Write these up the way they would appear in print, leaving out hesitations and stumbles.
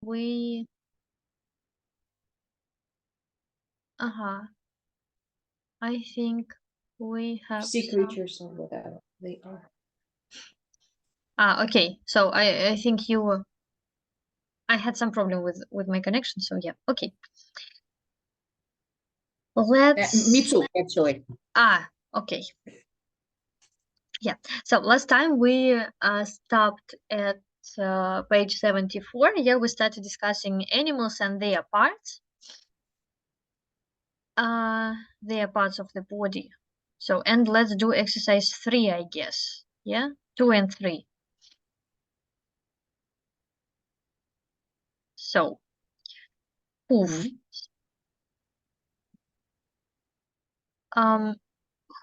we I think we have Sea some. creatures or whatever they are. Okay. So I think I had some problem with my connection. So yeah. Okay. Me Let's. too, actually. Okay. Yeah. So last time we stopped at page 74. Yeah, we started discussing animals and their parts. Their parts of the body. So, and let's do exercise 3, I guess. Yeah, 2 and 3. So, hoof.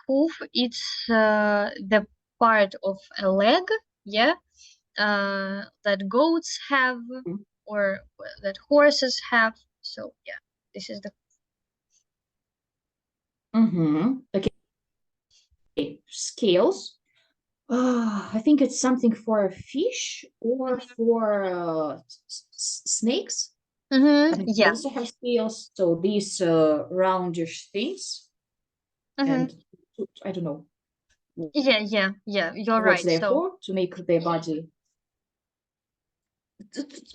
Hoof, it's the part of a leg, yeah, that goats have or that horses have. So, yeah, this is the. Okay, scales. I think it's something for a fish or for snakes. I think they Yeah. also have scales. So these roundish things, and I don't know Yeah, you're what's right. there So, for, to make their body,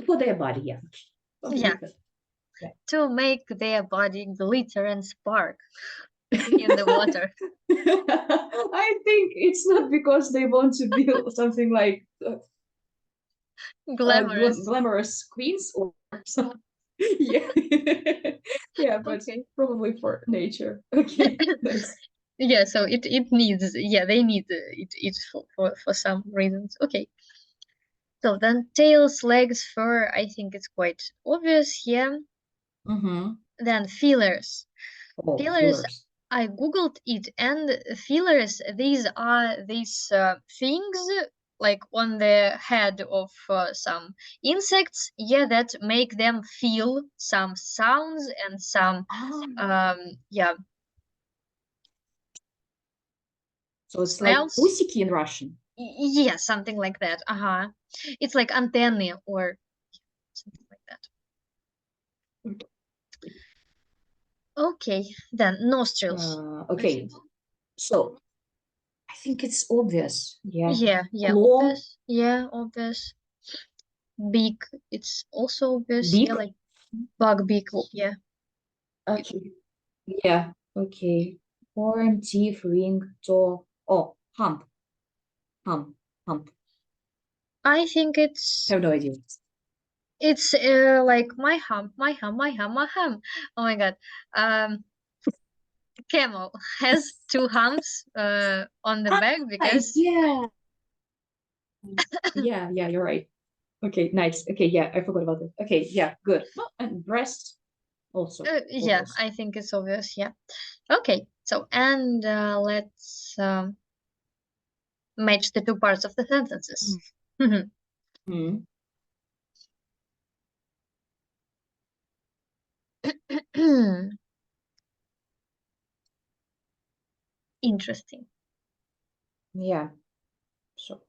for their body, yeah. Something yeah, like that. Yeah. to make their body glitter and spark in the water. I think it's not because they want to be something like Glamorous. glamorous queens or something. Yeah. Yeah, but Okay. probably for nature. Okay, nice. Yeah, so it needs, yeah, they need it for some reasons. Okay. So then tails, legs, fur, I think it's quite obvious, yeah. Then feelers. Oh, Feelers, fillers. I googled it, and feelers, these are these things like on the head of some insects, yeah, that make them feel some sounds and some yeah, So it's like smells. usiki in Russian. Yeah, something like that. It's like antennae or something like that. Okay, then nostrils. Okay, so I think it's obvious. Yeah. Yeah, Claw, obvious. Yeah, obvious. Beak, it's also obvious. beak. Yeah, like bug beak. Yeah. Okay. Yeah. Okay. Horn, teeth, ring, jaw. Oh, hump, hump, hump. I think I have no idea. it's like my hump, my hump, my hump, my hump. Oh my God. Um, camel has 2 humps on the back because Yeah. Yeah, you're right. Okay, nice. Okay, yeah, I forgot about it. Okay, yeah, good. Oh, and breast also yeah, obvious. I think it's obvious. Yeah. Okay. So and let's match the 2 parts of the sentences. Mm. Interesting. Yeah. So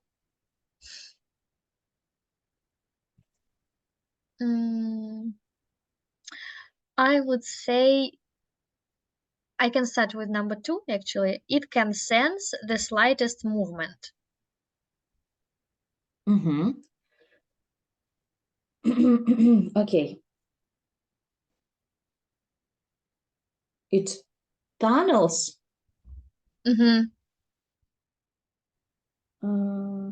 Mm, I would say I can start with number 2 actually. It can sense the slightest movement. okay. It tunnels uh,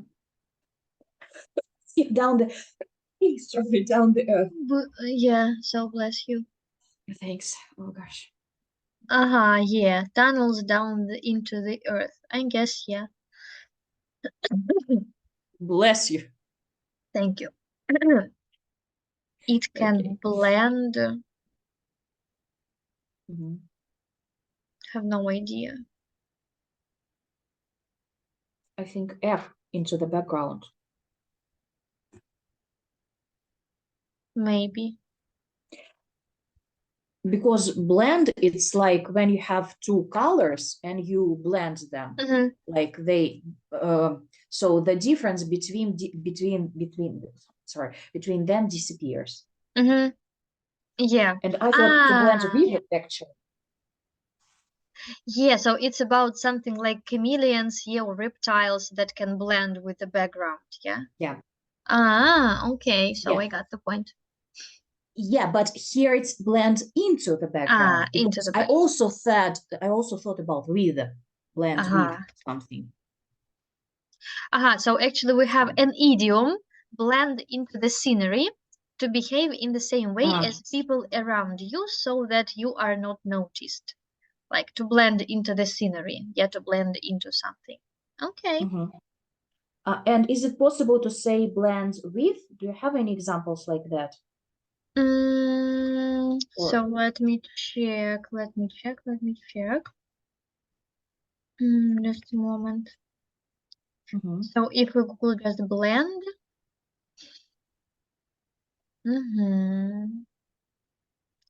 down the sorry, down the earth. Yeah, so bless you. Thanks. Oh gosh. Yeah, tunnels down into the earth. I guess, yeah. Bless you. Thank you. It can Okay. blend. Mhm. Have no idea. I think F into the background. Maybe. Because blend, it's like when you have 2 colors and you blend them. Like they so the difference between them disappears. Mm-hmm. Yeah. And I thought to blend with it, actually. Yeah, so it's about something like chameleons, yeah, or reptiles that can blend with the background, yeah? Yeah. Okay, so Yeah. I got the point. Yeah, but here it's blend into the background. Into the I background. also thought about with, blend with something. So actually we have an idiom, blend into the scenery, to behave in the same way as people around you so that you are not noticed. Like to blend into the scenery, yeah, to blend into something. Okay. And is it possible to say blend with? Do you have any examples like that? So let me check. Just a moment. So if we Google just blend,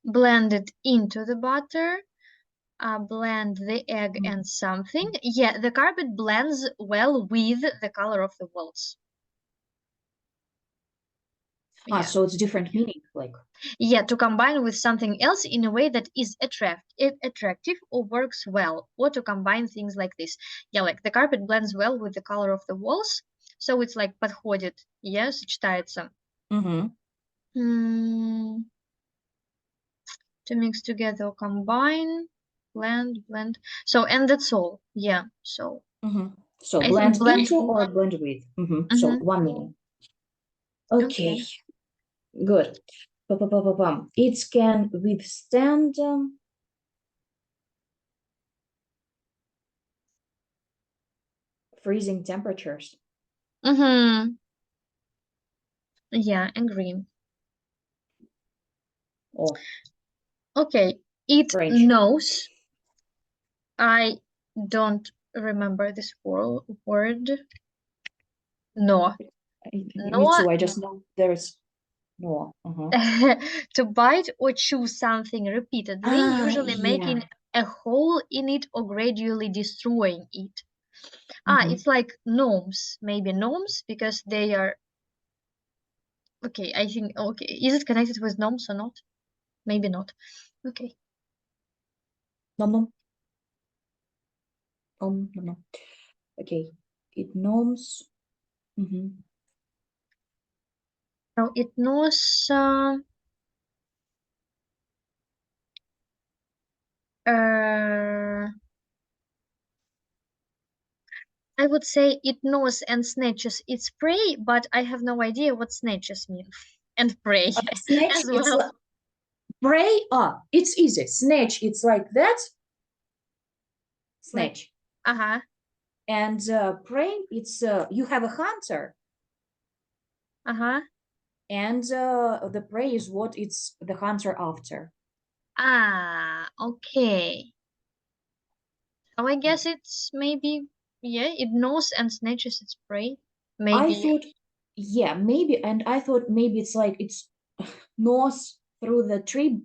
blend it into the butter, blend the egg and something. Yeah, the carpet blends well with the color of the walls. So it's different meaning, like. Yeah, to combine with something else in a way that is attractive or works well, or to combine things like this. Yeah, like the carpet blends well with the color of the walls, so it's like подходит, yeah, сочетается. To mix together or combine, blend. So, and that's all. Yeah, so. So I blend think blend into or blend with. So one meaning. Okay. Good. It can withstand freezing temperatures. Yeah, agree. Oh. Okay, it French. knows. I don't remember this word. No. Me too. I just know there's no. To bite or chew something repeatedly, usually making a hole in it or gradually destroying it. It's like gnomes, maybe gnomes, because they are. Okay, I think. Okay, is it connected with gnomes or not? Maybe not. Okay. No. No. Okay, it gnomes. So it knows. I would say it knows and snatches its prey, but I have no idea what snatches mean. And prey Snatch, as well. Like, prey, it's easy. Snatch, it's like that. Snatch. And prey, it's you have a hunter. And the prey is what it's the hunter after. Okay. So I guess it's maybe, yeah, it knows and snatches its prey. Maybe. I thought, yeah, maybe, and I thought maybe it's like it's gnaws through the tree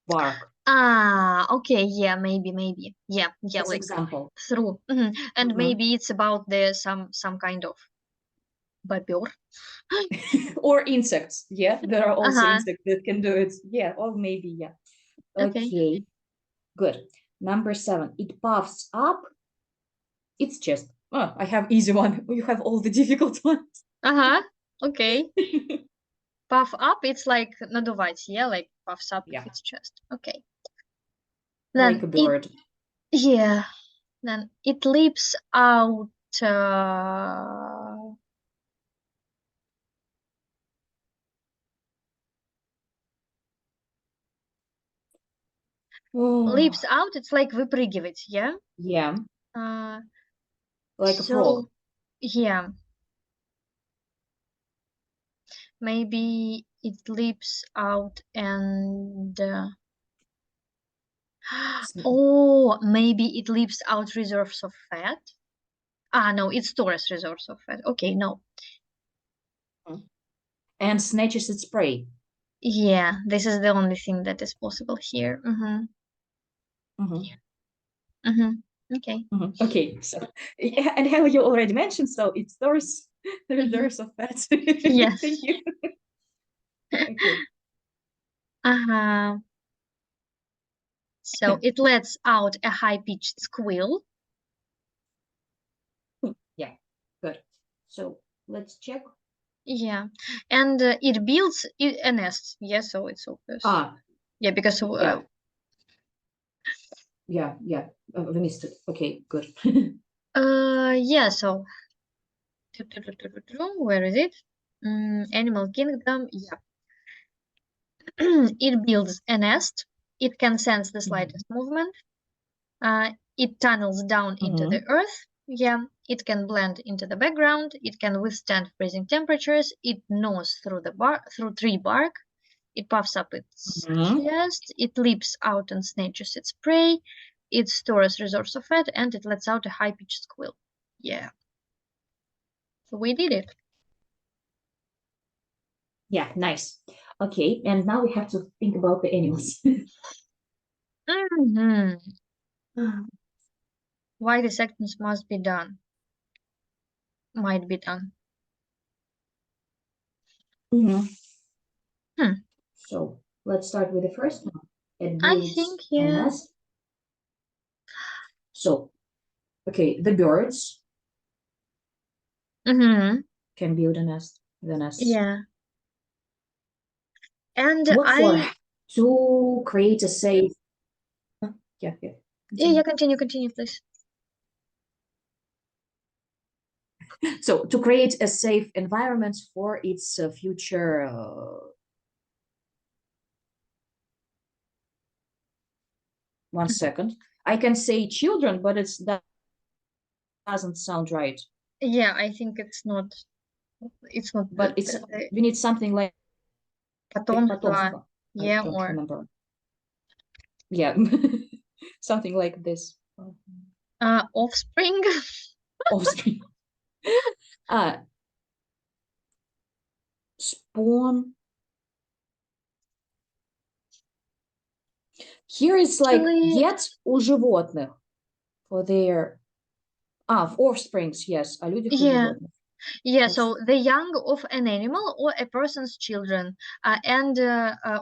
bark. Okay, yeah, maybe, yeah, As like example. through, and maybe it's about the some kind of bobber. Or insects, yeah, there are also insects that can do it, yeah, or maybe, yeah. Okay, good. Number 7, it puffs up its chest. I have easy one. You have all the difficult ones. Okay. Puff up, it's like надувать, yeah, like puffs up its chest. Okay. Then like a bird. Yeah. Then it leaps out. Leaps out, it's like выпрыгивать, yeah? Yeah. Like a frog. Yeah. Maybe it leaps out and maybe it leaps out reserves of fat. No, it stores reserves of fat. Okay, no. And snatches its prey. Yeah, this is the only thing that is possible here. Okay. Okay, so yeah, and how you already mentioned, so it stores the reserves of fat. Yes. Thank you. Okay. So it lets out a high-pitched squeal. Yeah, good. So let's check. Yeah, and it builds a nest. Yeah, so it's obvious. Yeah, because yeah, we missed it. Okay, good. yeah, so where is it? Animal Kingdom. Yeah. It builds a nest. It can sense the slightest movement. It tunnels down into the earth. Yeah, it can blend into the background. It can withstand freezing temperatures. It gnaws through tree bark. It puffs up its chest. It leaps out and snatches its prey. It stores reserves of fat, and it lets out a high-pitched squeal. Yeah. So we did it. Yeah, nice. Okay, and now we have to think about the animals. Why the sections must be done? Might be done. So let's start with the first one. It I builds think, a yeah. nest. So, okay, the birds can build a nest. The nest. Yeah. And what for? To create a safe. Yeah. Yeah, continue, please. So to create a safe environment for its future. One second. I can say children, but that doesn't sound right. Yeah, I think it's not. But we need something like потомство. Yeah, I don't or remember. Yeah, something like this. Offspring. Offspring. Spawn. Here is like get у животных for their offsprings, yes, о людях и животных. Yeah, so the young of an animal or a person's children. And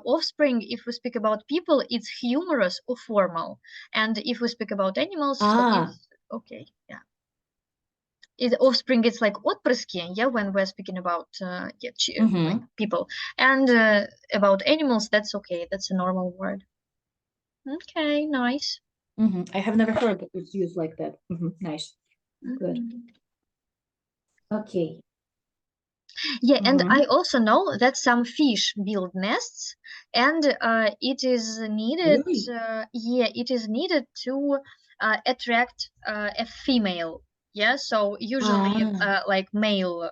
offspring, if we speak about people, it's humorous or formal. And if we speak about animals, so it's okay, yeah. Offspring, it's like отпрыски, yeah, when we're speaking about like people. And about animals, that's okay, that's a normal word. Okay, nice. I have never heard it used like that. Nice. Good. Okay. Yeah, and I also know that some fish build nests, and it is needed. Yeah, it is needed to attract a female. Yeah, so usually, like male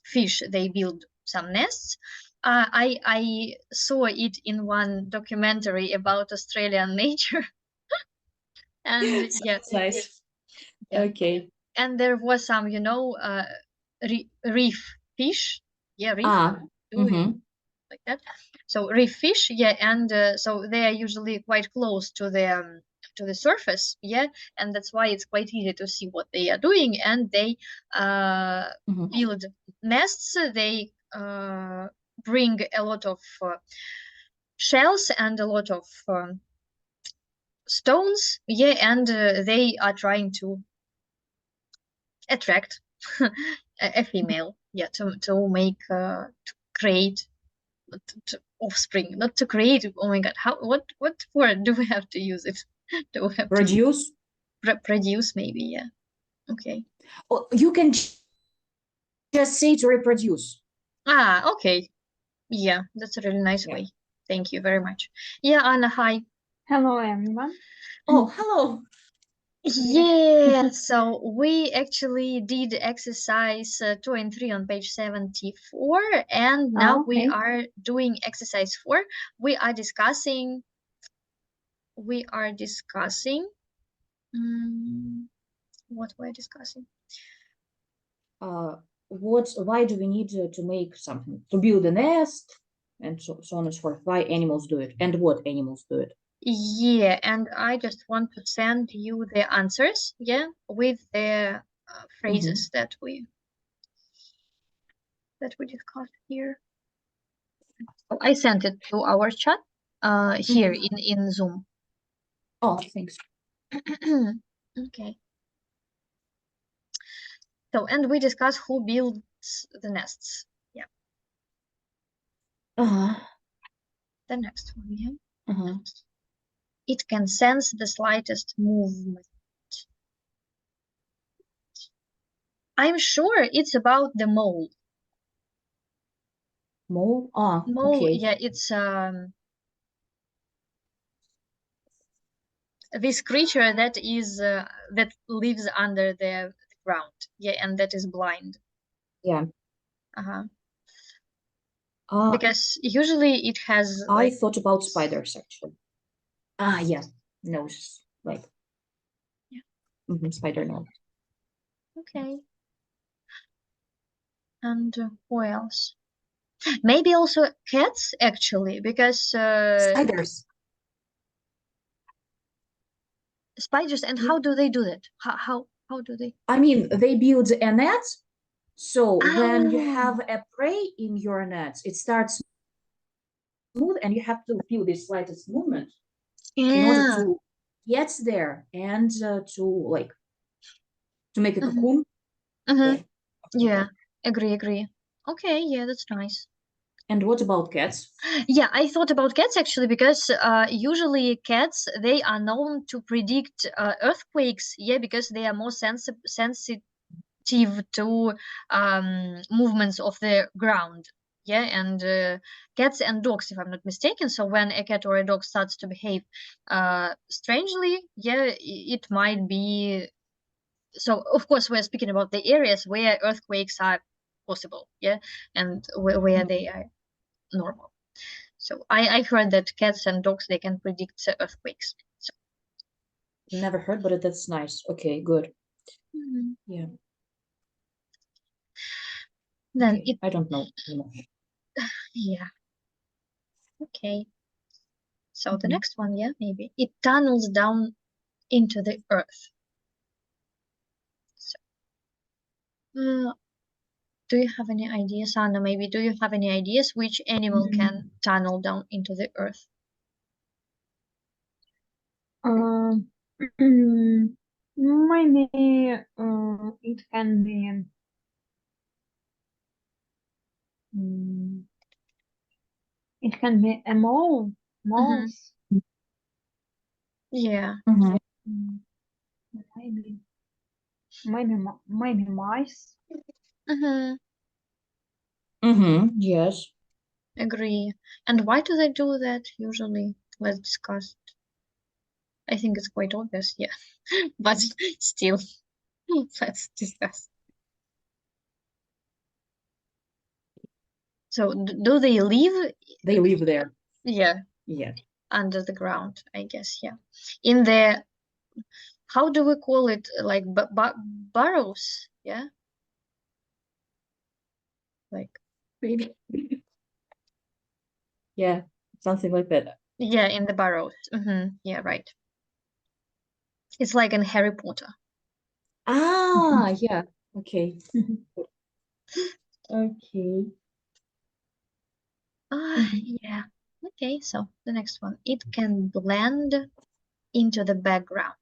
fish, they build some nests. I saw it in one documentary about Australian nature, and yeah, nice. Yeah. Okay. And there was some, reef fish. Yeah, reef. Like that. So reef fish, yeah, and so they are usually quite close to the surface, yeah, and that's why it's quite easy to see what they are doing, and they build nests. They bring a lot of shells and a lot of stones, yeah, and they are trying to attract a female, yeah, to make to create offspring, not to create. Oh my god, what word do we have to use it? Do we have produce? Produce, maybe, yeah. Okay. Oh, you can just say to reproduce. Okay. Yeah, that's a really nice way. Thank you very much. Yeah, Anna, hi. Hello, everyone. Oh, hello. Yeah, so we actually did exercise 2 and 3 on page 74, and now we are doing exercise 4. We are discussing what we're discussing. Why do we need to make something, to build a nest, and so on and so forth? Why animals do it, and what animals do it? Yeah, and I just want to send you the answers, yeah, with the phrases that we discussed here. I sent it to our chat. here in Zoom. Oh, thanks. Okay. So, and we discuss who builds the nests. Yeah. The next one, yeah. It can sense the slightest movement. I'm sure it's about the mole. Mole? Ah, Mole, okay. yeah, it's this creature that is that lives under the ground, yeah, and that is blind. Yeah. Because usually it has I thought about spiders actually. Yeah, nose, like yeah. Spider nose. Okay. And who else? Maybe also cats actually, because spiders. Spiders, and how do they do that? How do they? I mean, they build a net. So when you have a prey in your net, it starts smooth, and you have to feel the slightest movement in order to get there and to make a cocoon. Yeah, agree. Okay, yeah, that's nice. And what about cats? Yeah, I thought about cats actually, because usually cats, they are known to predict earthquakes, yeah, because they are more sensitive to movements of the ground, yeah, and cats and dogs, if I'm not mistaken. So when a cat or a dog starts to behave strangely, yeah, it might be. So of course we're speaking about the areas where earthquakes are possible, yeah, and where they are normal. So I've heard that cats and dogs, they can predict earthquakes. So. Never heard, but that's nice. Okay, good. Yeah. Then okay. I don't know. Yeah. Okay. So the next one, yeah, maybe it tunnels down into the earth. So, do you have any ideas, Anna? Maybe do you have any ideas which animal can tunnel down into the earth? Maybe it can be it can be a mole, moles. Yeah. Maybe mice. Yes. Agree. And why do they do that usually? Let's discuss it. I think it's quite obvious, yeah. But still, let's discuss. So do they live? They live there. Yeah. Yeah. Under the ground, I guess, yeah. In the, how do we call it? Like burrows, yeah? Like maybe. Yeah, something like that. Yeah, in the burrows. Yeah, right. It's like in Harry Potter. Yeah. Okay. Okay. Yeah. Okay, so the next one. It can blend into the background.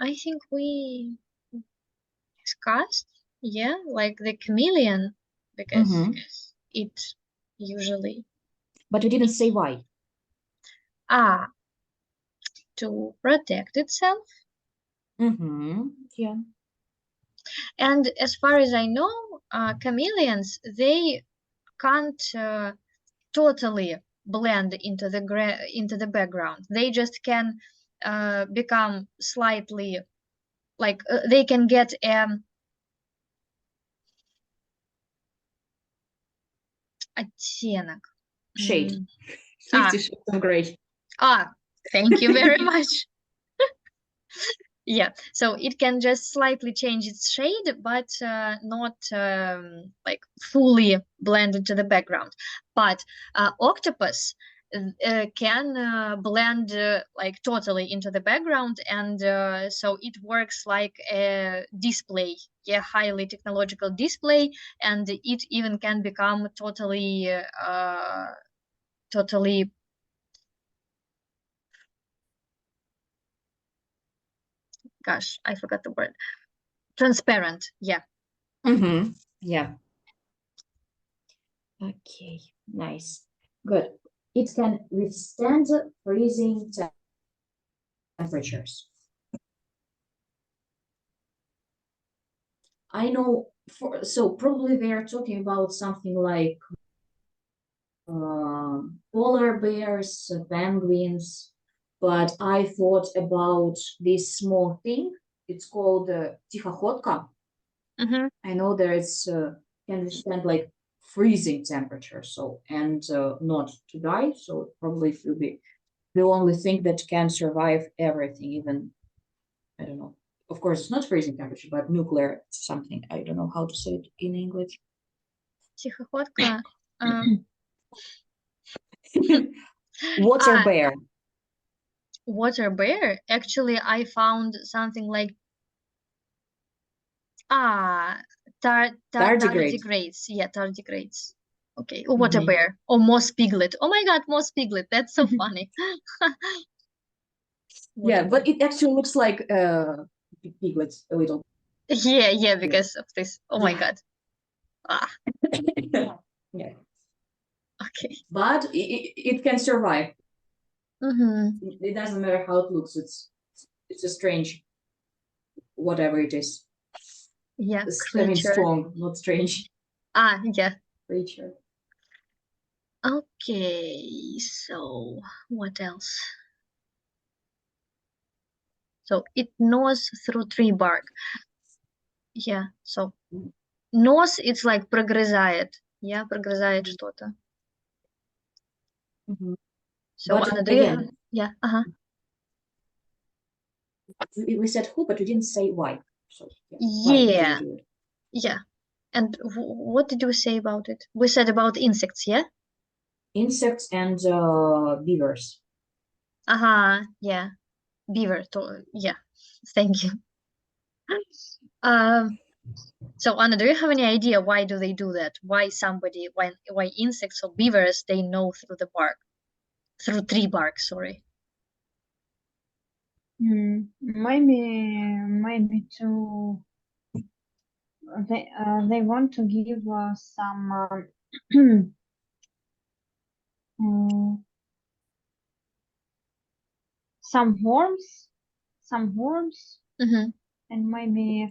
I think we discussed, yeah, like the chameleon, because it usually. But we didn't say why. To protect itself. Yeah. And as far as I know, chameleons, they can't totally blend into the background. They just can become slightly, like they can get оттенок. Shade. 50 Shades of Grey. Thank you very much. Yeah, so it can just slightly change its shade, but not like fully blend into the background. But octopus, can blend like totally into the background, and so it works like a display, yeah, highly technological display, and it even can become totally gosh, I forgot the word. Transparent, yeah. Yeah. Okay, nice. Good. It can withstand freezing temperatures. I know, so probably they are talking about something like polar bears, penguins, but I thought about this small thing. It's called Tikhokhotка. I know there is can withstand like freezing temperature, so and not to die. So probably it will be the only thing that can survive everything, even I don't know. Of course, it's not freezing temperature, but nuclear something. I don't know how to say it in English. Tikhokhotка. Water bear. Water bear. Actually, I found something like tardigrades. Yeah, tardigrades. Okay, water bear or moss piglet. Oh my God, moss piglet. That's so funny. Yeah, but it actually looks like piglets a little. Yeah, because of this. Oh my God. Yeah. Okay. But it can survive. It doesn't matter how it looks. It's a strange, whatever it is. Yeah, I mean, strong, not strange. Yeah. Creature. Okay, so what else? So it gnaws through tree bark. Yeah, so нос, it's like прогрызает. Yeah, прогрызает что-то. So but Anna, again, yeah, we said who, but we didn't say why. So yeah, why yeah. And what did we say about it? We said about insects, yeah? Insects and beavers. Yeah. Beaver, yeah. Thank you. So Anna, do you have any idea why do they do that? Why insects or beavers, they gnaw through the bark, through tree bark, sorry. Maybe to they want to give some some worms, and maybe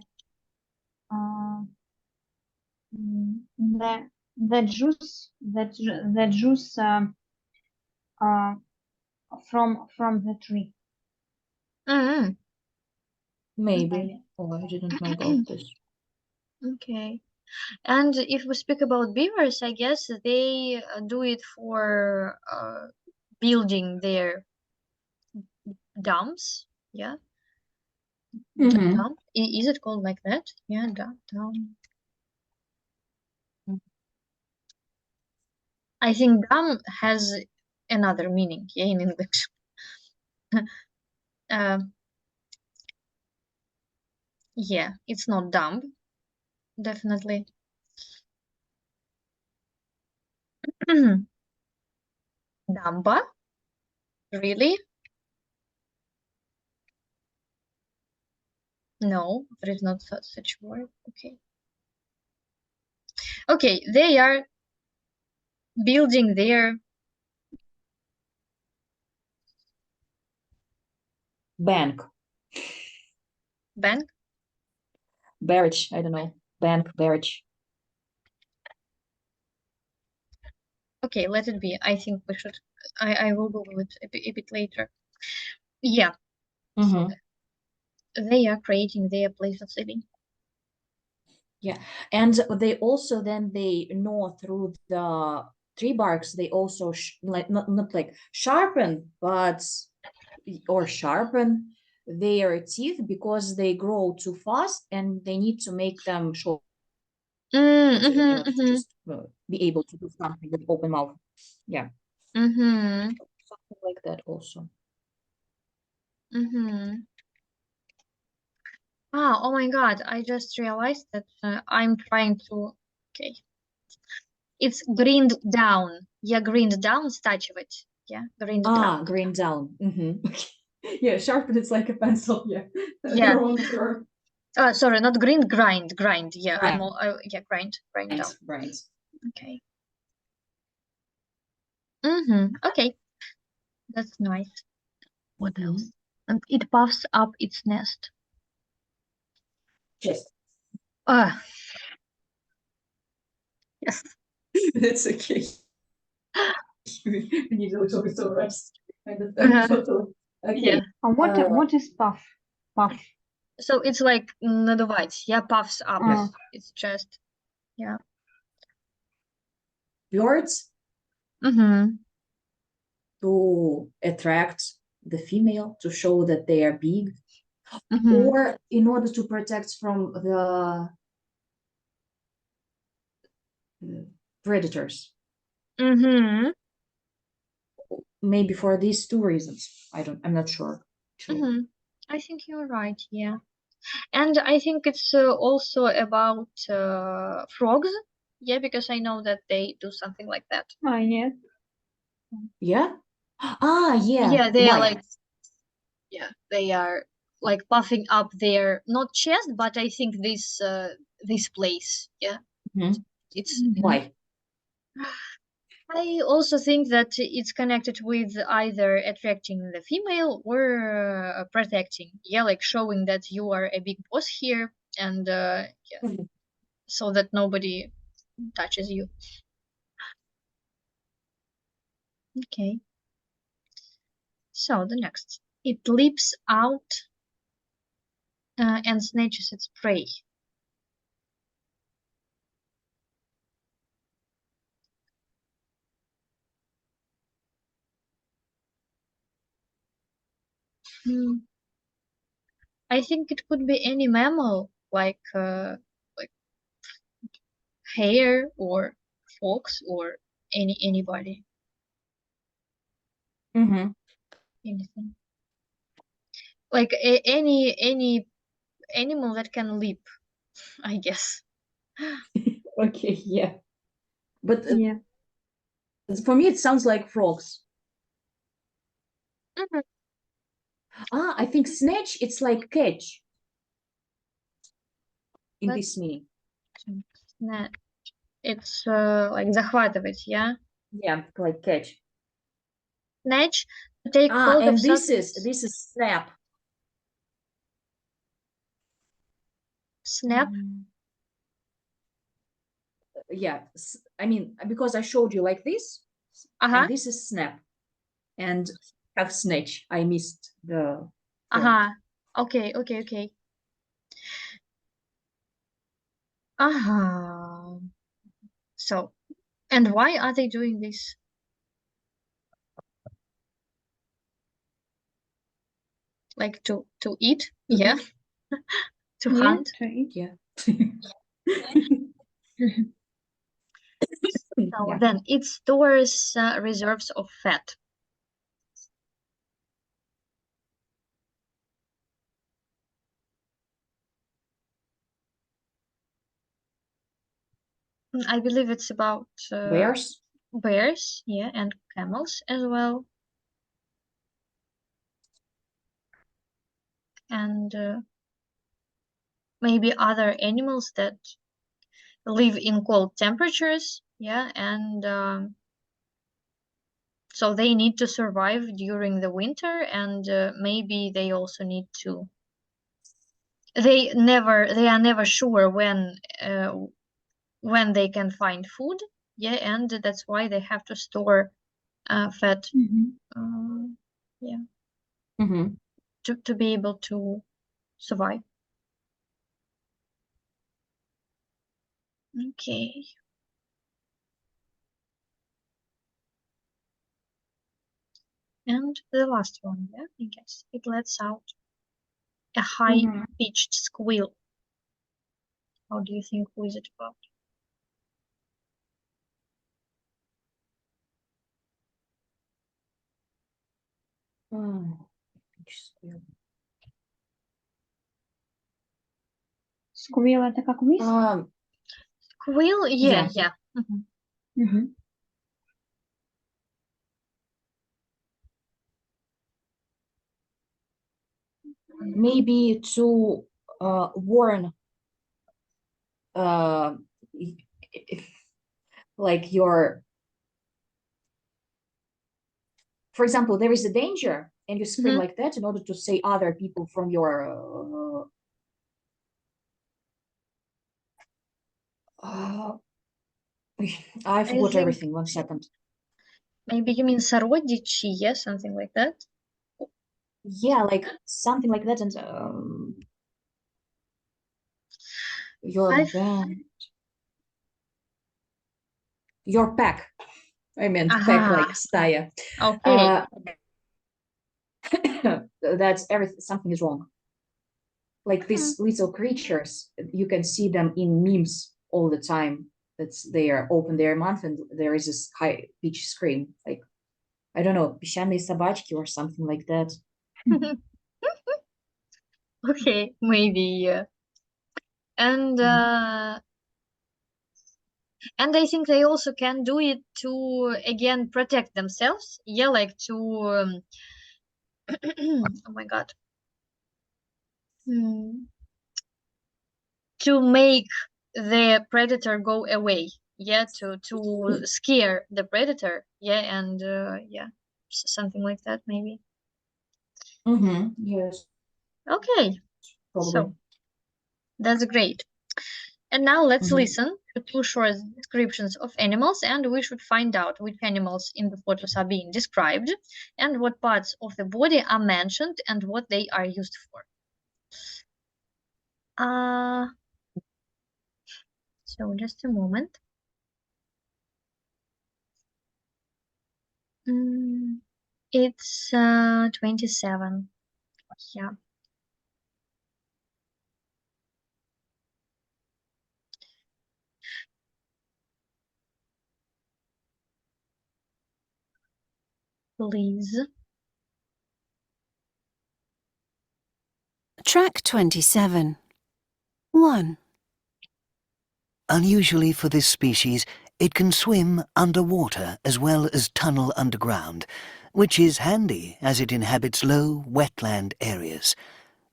the juice from the tree. Maybe. Oh, I didn't know about this. Okay. And if we speak about beavers, I guess they do it for building their dams. Yeah. Dam. Is it called like that? Yeah, dam. I think dam has another meaning, yeah, in English. Yeah, it's not dumb, definitely. Damba? Really? No, there is not such word. Okay. Okay, they are building their bank. Barrage, I don't know. Bank, barrage. Okay, let it be. I think we should. I will Google it a bit later. Yeah. They are creating their place of living. Yeah, and they also then they gnaw through the tree barks. They also like not like sharpen, but or sharpen their teeth because they grow too fast and they need to make them short. To just be able to do something with open mouth. Yeah. Mm-hmm. Something like that also. Mm-hmm. Ah, oh my God, I just realized that I'm trying to, okay. It's grinned down. Yeah, grinned down, стачивать. Yeah, grinned down. Green down. Yeah, sharpen it's like a pencil. Yeah. Yeah. Wrong word. Sorry, not grind, grind. Yeah, Grind. yeah, grind down. Grind. Okay. Mm-hmm. Okay. That's nice. What else? And it puffs up its nest. Yes. Yes. It's okay. We need a little bit of rest. Uh-huh. Okay. Yeah. What is puff? Puff. So it's like надувать. Yeah, puffs up. Yes. It's just, yeah. Birds Mm-hmm. to attract the female, to show that they are big, Mm-hmm. or in order to protect from the predators. Mm-hmm. Maybe for these two reasons. I'm not sure. Mm-hmm. I think you're right, yeah. And I think it's also about frogs. Yeah, because I know that they do something like that. Yeah. Yeah? Yeah. Yeah, they are Why? like, yeah, they are like puffing up their not chest, but I think this place. Yeah, it's. Why? I also think that it's connected with either attracting the female or protecting. Yeah, like showing that you are a big boss here, and yeah, so that nobody touches you. Okay. So the next, it leaps out and snatches its prey. I think it could be any mammal, like hare or fox or anybody, anything. Like any animal that can leap, I guess. Okay, yeah. But Yeah. for me, it sounds like frogs. Mhm. I think snatch, it's like catch in Let's this meaning. snatch. It's like захватывать, yeah. Yeah, like catch. Snatch, to take hold And of this something. is snap. Snap. Yeah, I mean, because I showed you like this, Uh-huh. and this is snap, and have snatch. I missed the. Uh-huh. Okay. Uh-huh. So, and why are they doing this? Like to eat? Yeah. To hunt? To eat. Yeah. So Yeah. then it stores reserves of fat. I believe it's about Bears. bears, yeah, and camels as well. And maybe other animals that live in cold temperatures, yeah, and so they need to survive during the winter, and maybe they also need to. They are never sure when they can find food, yeah, and that's why they have to store fat, yeah, to be able to survive. Okay. And the last one, yeah, I guess it lets out a high-pitched squeal. How do you think who is it about? Squeal — это как мисс? Squeal? Yeah, yeah. Maybe to warn like for example, there is a danger and you scream like that in order to say other people from your I forgot everything. 1 second. Maybe you mean сородичи, yeah, something like that. Yeah, like something like that, and your band, your pack. I meant pack like staya. Okay. That's everything. Something is wrong. Like these little creatures, you can see them in memes all the time. They are open their mouth and there is this high pitch scream. Like, I don't know, песчаные собачки or something like that. Okay, maybe, yeah. And I think they also can do it to again protect themselves. Yeah, like to oh my god. To make the predator go away. Yeah, to scare the predator. Yeah, and yeah, something like that maybe. Yes. Okay. Probably. So that's great. And now let's listen to 2 short descriptions of animals, and we should find out which animals in the photos are being described and what parts of the body are mentioned and what they are used for. So just a moment. It's 27. Yeah. Please. Track 27. 1. Unusually for this species, it can swim underwater as well as tunnel underground, which is handy as it inhabits low, wetland areas.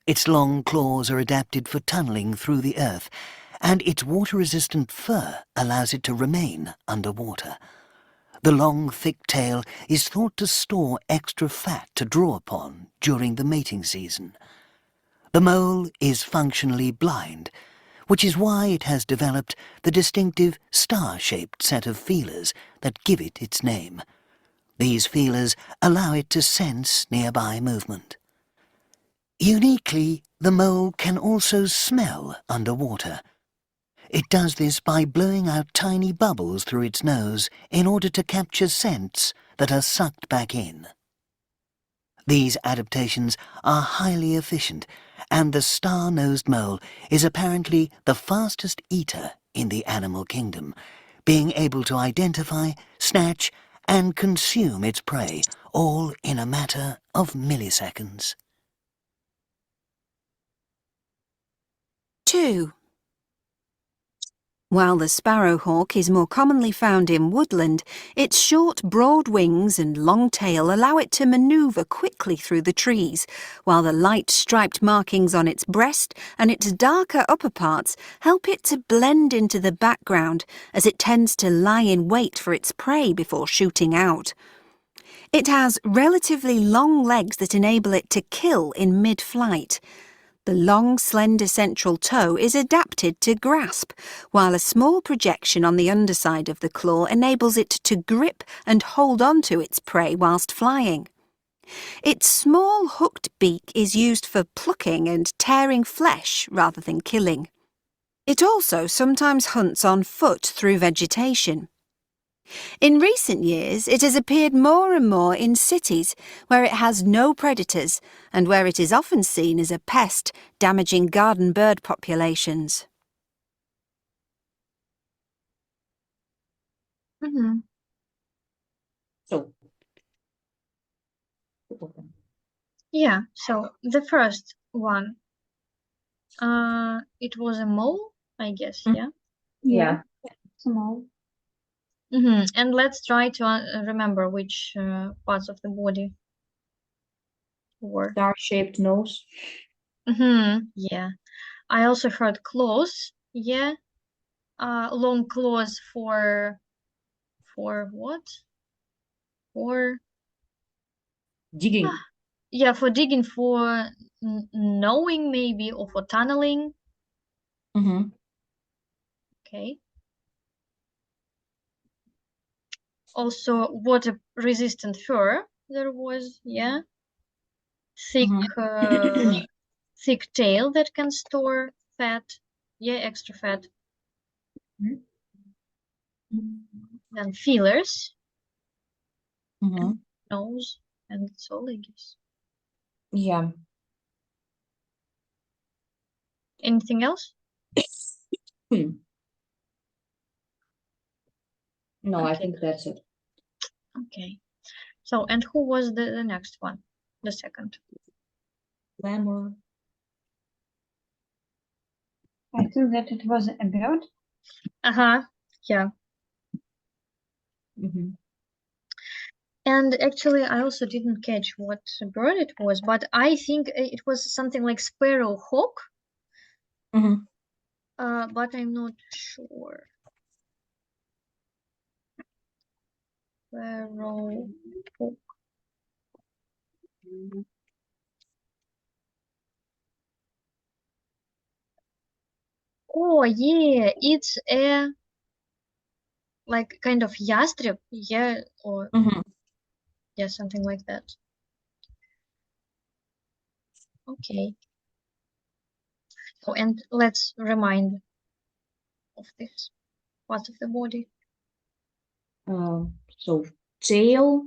Its long claws are adapted for tunneling through the earth, and its water-resistant fur allows it to remain underwater. The long, thick tail is thought to store extra fat to draw upon during the mating season. The mole is functionally blind, which is why it has developed the distinctive star-shaped set of feelers that give it its name. These feelers allow it to sense nearby movement. Uniquely, the mole can also smell underwater. It does this by blowing out tiny bubbles through its nose in order to capture scents that are sucked back in. These adaptations are highly efficient, and the star-nosed mole is apparently the fastest eater in the animal kingdom, being able to identify, snatch, and consume its prey, all in a matter of milliseconds. 2. While the sparrowhawk is more commonly found in woodland, its short, broad wings and long tail allow it to manoeuvre quickly through the trees, while the light striped markings on its breast and its darker upper parts help it to blend into the background as it tends to lie in wait for its prey before shooting out. It has relatively long legs that enable it to kill in mid-flight. The long, slender central toe is adapted to grasp, while a small projection on the underside of the claw enables it to grip and hold on to its prey whilst flying. Its small hooked beak is used for plucking and tearing flesh rather than killing. It also sometimes hunts on foot through vegetation. In recent years, it has appeared more and more in cities where it has no predators and where it is often seen as a pest, damaging garden bird populations. So, Yeah, so the first one, it was a mole, I guess, yeah? Yeah. It's a mole. And let's try to remember which parts of the body were. Star-shaped nose. Yeah. I also heard claws, yeah. Long claws for what? For Digging. yeah, for digging, for knowing maybe, or for tunneling. Okay. Also, water resistant fur there was, yeah. Thick thick tail that can store fat, yeah, extra fat. Then feelers, nose, and that's all, I guess. Yeah. Anything else? No, I Okay. think that's it. Okay. So, and who was the next one? The second. Lemur. I think that it was a bird. Yeah. And actually, I also didn't catch what bird it was, but I think it was something like sparrowhawk. But I'm not sure. Sparrowhawk. Oh yeah, it's a like kind of yastreb, yeah, or yeah, something like that. Okay. So, and let's remind of this part of the body. So tail.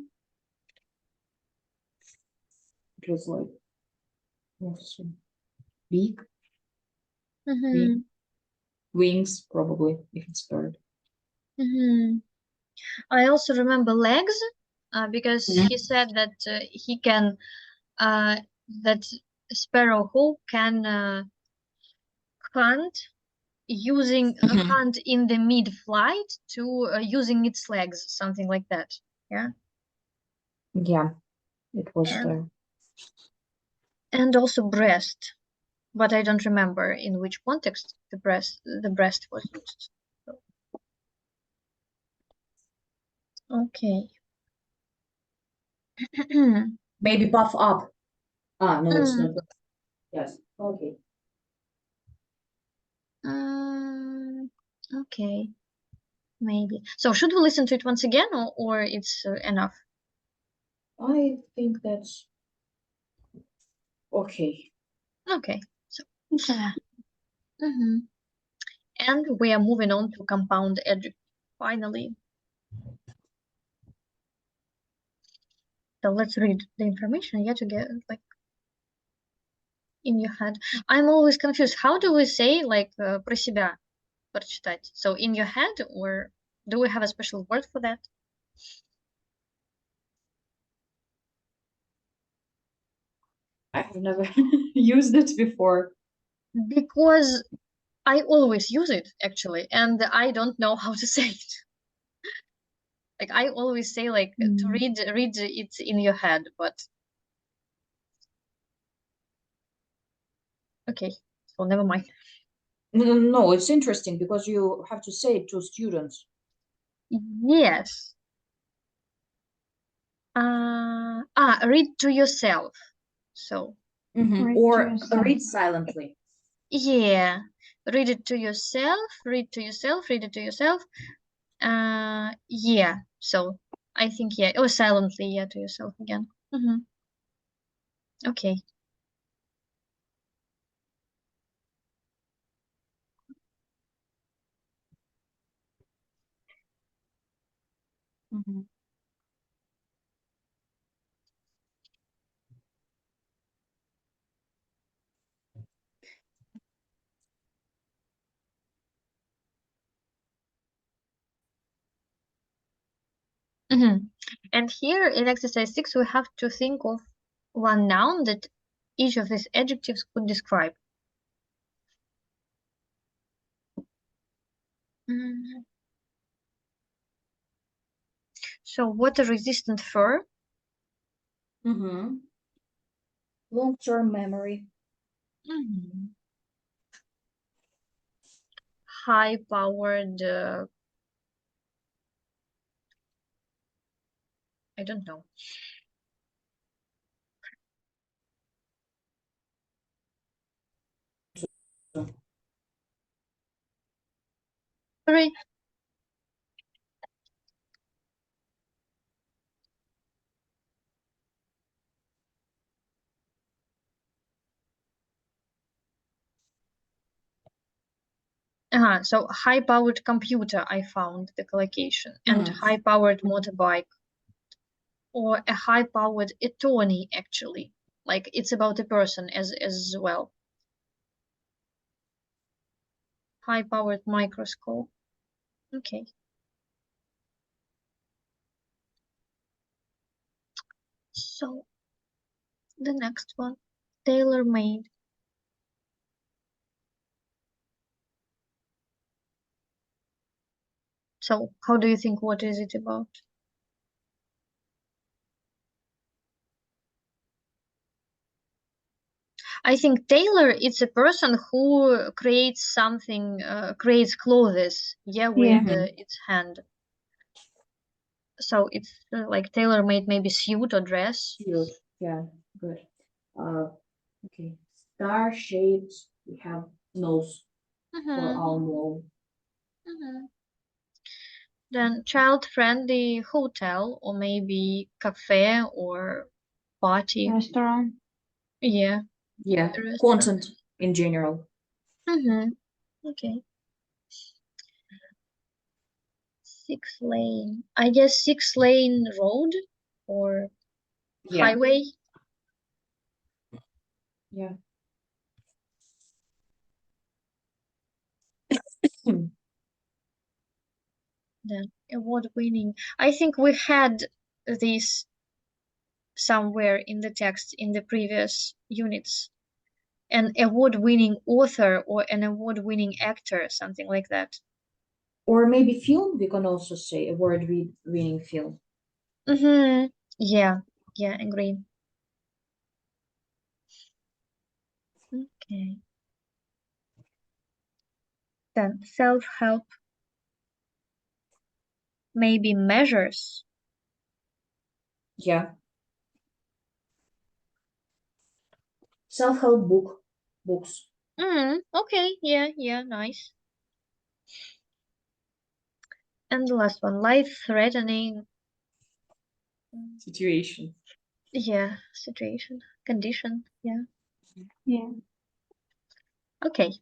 It was like also beak. Wings, probably, if it's bird. I also remember legs, because he said that he can, that sparrowhawk can hunt using hunt in the mid-flight to using its legs, something like that. Yeah. Yeah, it was there. And also breast, but I don't remember in which context the breast was used. So. Okay. Maybe puff up. No, it's not. Yes. Okay. Okay. Maybe. So should we listen to it once again, or it's enough? I think that's okay. Okay. So. And we are moving on to compound adjective, finally. So let's read the information yet again, like in your head. I'm always confused. How do we say like про себя, прочитать? So in your head, or do we have a special word for that? I have never used it before. Because I always use it actually, and I don't know how to say it. Like I always say like to read it in your head, but okay, so never mind. No, it's interesting because you have to say it to students. Yes. Read to yourself. So. Or read silently. Yeah. Read it to yourself. Read to yourself. Read it to yourself. Yeah. So I think yeah. Or silently, yeah, to yourself again. Okay. And here in exercise 6, we have to think of one noun that each of these adjectives could describe. So water-resistant fur. Long-term memory. High-powered, I don't know. Sorry. So high-powered computer, I found the collocation, and high-powered motorbike, or a high-powered attorney, actually. Like it's about a person as well. High-powered microscope. Okay. So the next one, tailor-made. So how do you think, what is it about? I think tailor is a person who creates something, creates clothes, with its hand. So it's like tailor-made, maybe suit or dress. Suit, yeah, good. Okay, star-shaped, we have nose for owl. Then child-friendly hotel, or maybe cafe or party. Restaurant. Yeah. Yeah, Restaurant. content in general. Okay. 6-lane. I guess 6-lane road or highway. Yeah. Then award-winning. I think we had this somewhere in the text in the previous units. An award-winning author or an award-winning actor, something like that. Or maybe film, we can also say award-winning film. Yeah, agree. Okay. Then self-help, maybe measures. Yeah. Self-help books. Okay, yeah, nice. And the last one, life-threatening situation. Yeah, situation, condition, yeah. Yeah. Okay,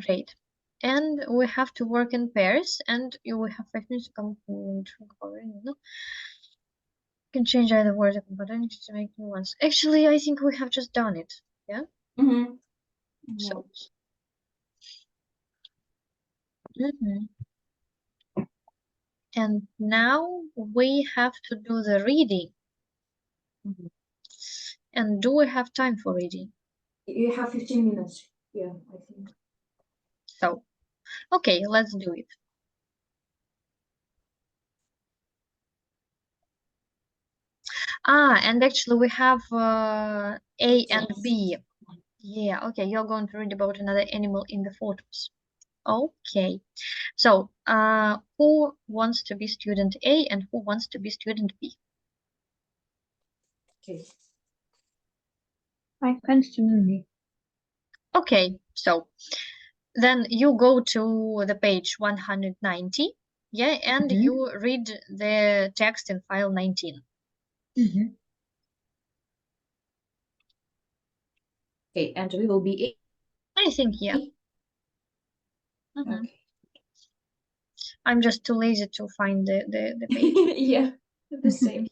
great. And we have to work in pairs, and you will have 5 minutes to come to no? Can change either word but I need to make new ones. Actually, I think we have just done it. Yeah. So. And now we have to do the reading. And do we have time for reading? You have 15 minutes. Yeah, I think. So, okay, let's do it. And actually we have A and B. Yeah, okay, you're going to read about another animal in the photos. Okay, so who wants to be student A and who wants to be student B? Okay. I can student B. Okay, so then you go to the page 190, yeah, and you read the text in file 19. Okay, and we will be I think, yeah. Okay. I'm just too lazy to find the page. Yeah, the same.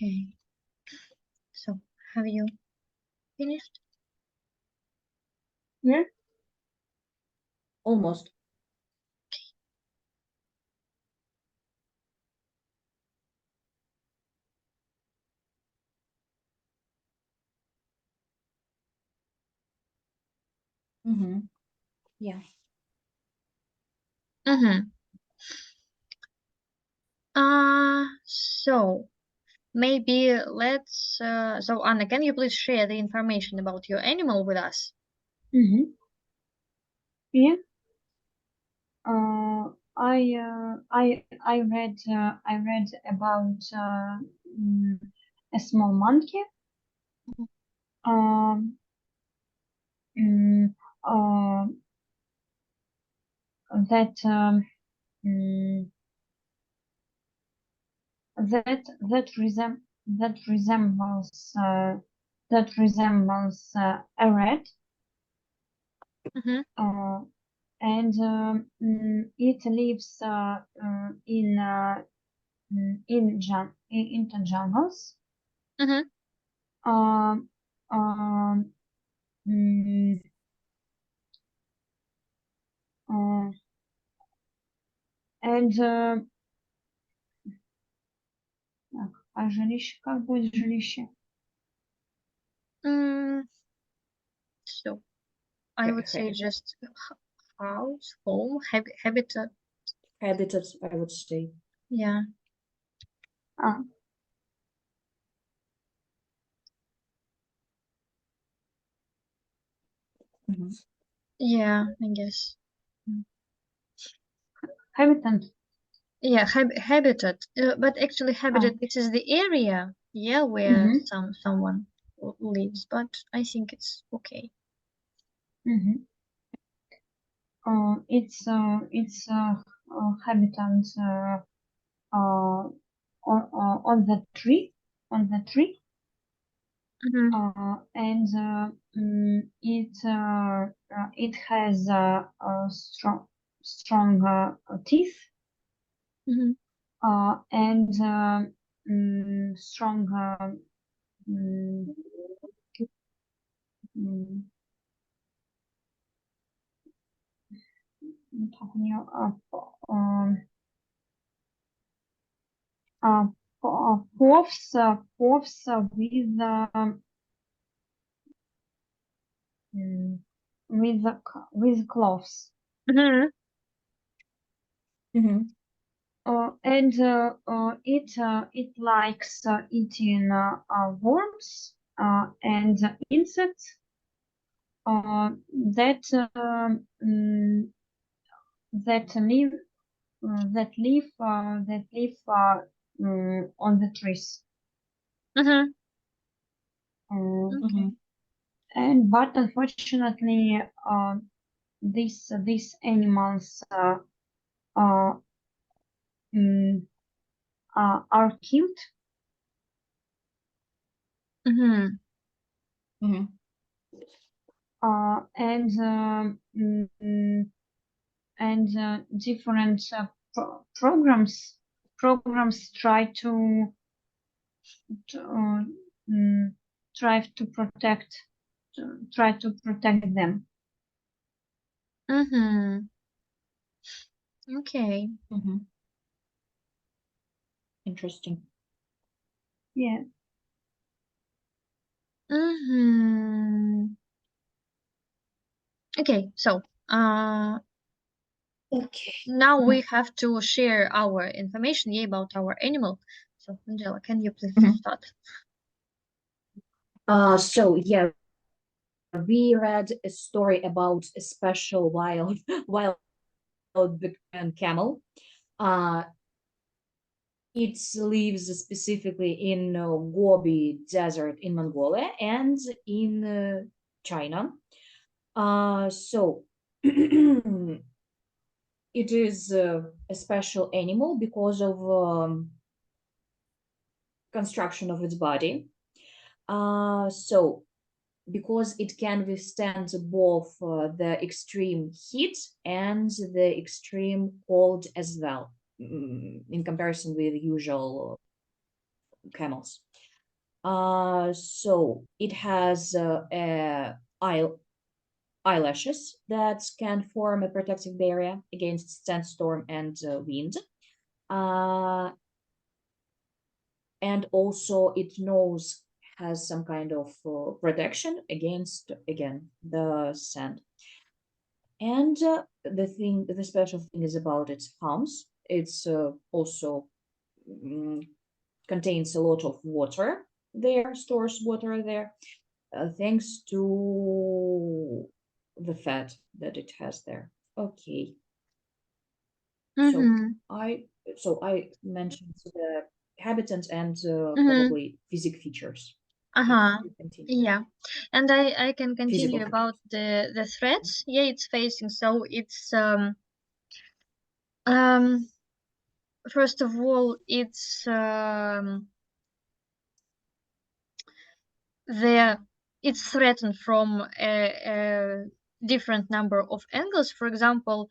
Okay. So, have you finished? Yeah. Almost. Yeah. So maybe let's so Anna, can you please share the information about your animal with us? Yeah. I read about a small monkey. Um, mm, uh, that that resembles a rat. And it lives into jungles. Um, um, mm, and так, а жилище, как будет жилище? So I would say just house, home, habitat. Habitats, I would say. Yeah. Yeah, I guess. Habitat. Yeah, habitat. But actually, habitat. This is the area. Yeah, where someone lives. But I think it's okay. It's habitat on the tree, and it has strong teeth, and strong paws with claws. And it likes eating worms and insects that live on the trees. And but unfortunately, these animals are killed. And different programs try to protect them. Okay. Interesting. Yeah. Okay, so okay. Now we have to share our information about our animal. So Angela, can you please start? So yeah, we read a story about a special wild Victorian camel. It lives specifically in Gobi Desert in Mongolia and in China. So it is a special animal because of construction of its body. So because it can withstand both the extreme heat and the extreme cold as well, in comparison with usual camels. So it has eyelashes that can form a protective barrier against sandstorm and wind. And also its nose has some kind of protection against, again, the sand. And the special thing is about its humps. It's also contains a lot of water there, stores water there, thanks to the fat that it has there. Okay. So I mentioned the habitat and probably physical features. Yeah, and I can continue about the threats. Yeah, it's facing. So it's first of all, it's it's threatened from a different number of angles. For example,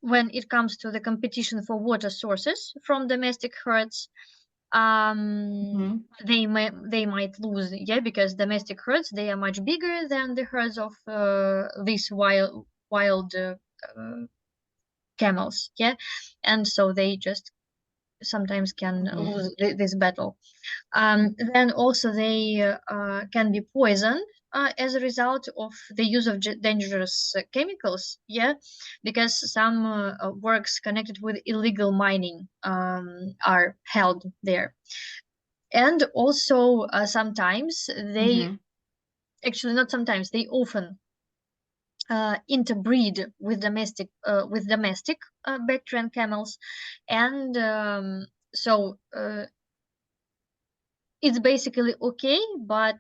when it comes to the competition for water sources from domestic herds, they might lose, yeah, because domestic herds, they are much bigger than the herds of these wild camels, yeah, and so they just sometimes can lose this battle. Then also they can be poisoned as a result of the use of dangerous chemicals, yeah, because some works connected with illegal mining are held there. And also sometimes they, actually not sometimes, they often interbreed with domestic Bactrian camels, and so it's basically okay, but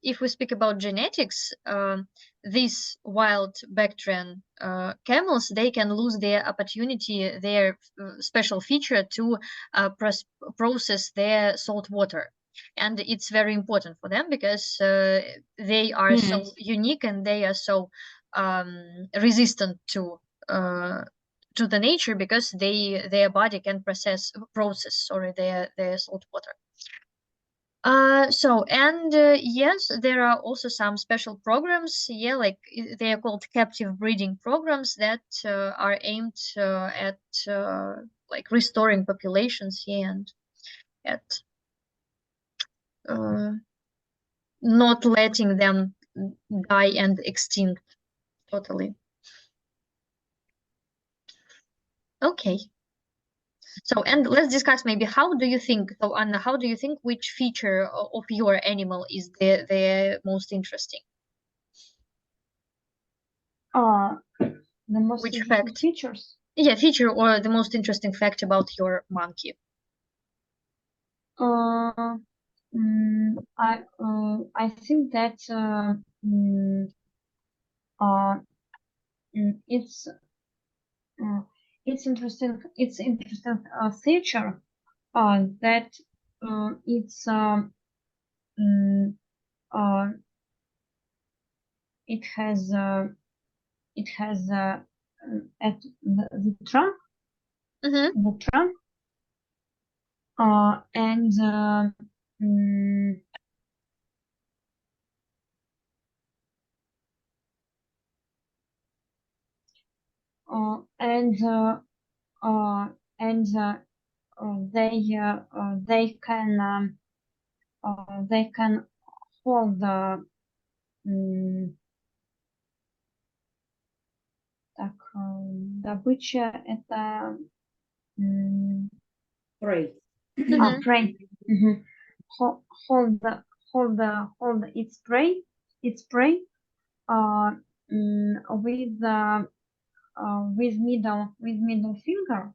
if we speak about genetics, these wild Bactrian camels, they can lose their opportunity, their special feature to process their salt water. And it's very important for them because they are so unique and they are so resistant to the nature, because their body can process their salt water. Yes, there are also some special programs, yeah, like they are called captive breeding programs that are aimed at like restoring populations, yeah, and at not letting them die and extinct totally. Okay. So, and let's discuss maybe how do you think, so Anna, how do you think which feature of your animal is the most interesting? The most Which interesting fact? features? Yeah, feature or the most interesting fact about your monkey. I think that it's interesting. It's interesting feature that it's it has at the trunk, the trunk, and they can hold the так, добыча это prey. Prey. Hold its prey with middle finger.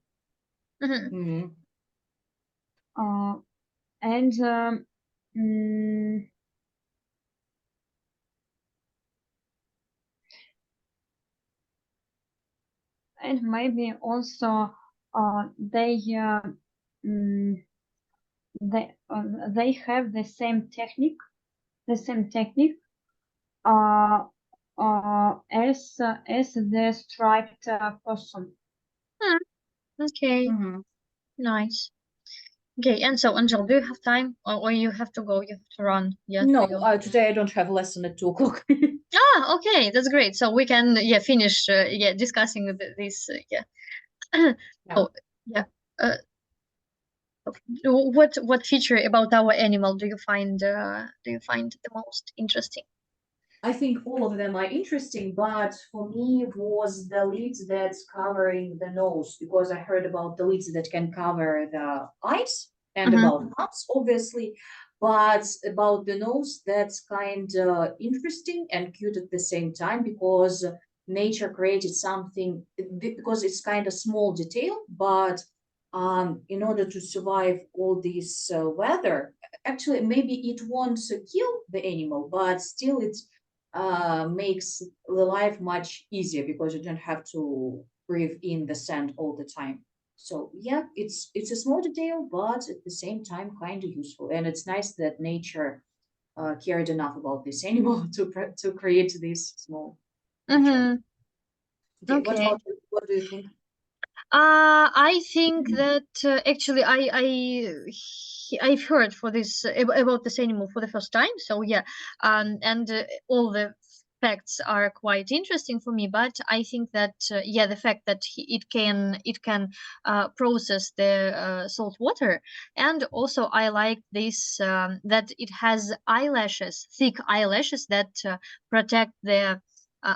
And and maybe also they have the same technique as the striped possum. Okay. Nice. Okay, and so Angel, do you have time, or you have to go? You have to run. Yeah. to No, your- today I don't have lesson at 2 o'clock. Ah, okay, that's great. So we can finish discussing this Oh, yeah. Uh, what feature about our animal do you find the most interesting? I think all of them are interesting, but for me it was the lids that's covering the nose, because I heard about the lids that can cover the eyes and Mhm. about mouths, obviously, but about the nose, that's kind of interesting and cute at the same time, because nature created something, because it's kind of small detail, but in order to survive all this weather, actually maybe it won't kill the animal, but still it's makes the life much easier, because you don't have to breathe in the sand all the time. So yeah, it's a small detail, but at the same time kind of useful, and it's nice that nature cared enough about this animal to create this small feature. Mm-hmm. Okay, what Okay. about you? What do you think? I think that actually I've heard for this about this animal for the first time. So yeah, and all the facts are quite interesting for me. But I think that the fact that it can process the salt water, and also I like this that it has eyelashes, thick eyelashes that protect the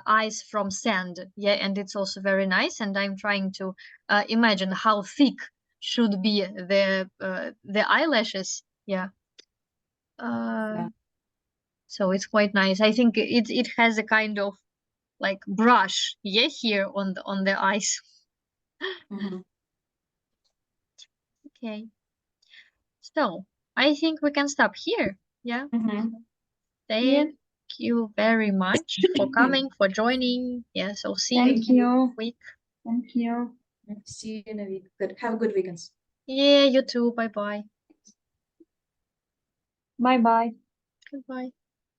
eyes from sand. Yeah, and it's also very nice. And I'm trying to imagine how thick should be the eyelashes. Yeah. Yeah. So it's quite nice. I think it has a kind of like brush, here on the eyes. Mhm. Okay. So I think we can stop here. Yeah. Mhm. Thank you very much for coming, for joining. Yeah. So see you Thank you. next week. Thank you. See you in a week. Good. Have a good weekend. Yeah. You too. Bye bye. Bye bye. Goodbye.